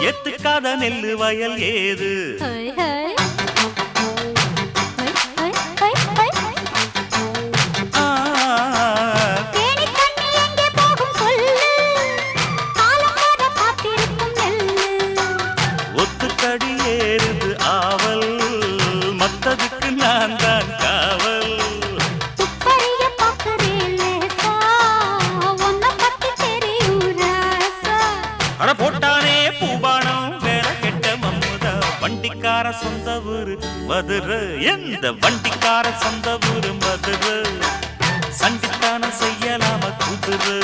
எத்துக்காத நெல்லு வயல் ஏது ஒத்துக்கடி ஏறுது ஆவல் மத்ததுக்கு நான் தான் காவல் அட போட்டானே பூபானம் வேற கெட்ட மம்முதா வண்டிக்கார சொந்த ஊரு மதுரை எந்த வண்டிக்கார சொந்த ஊரு மதுரை சண்டித்தான செய்யலாம குதிரை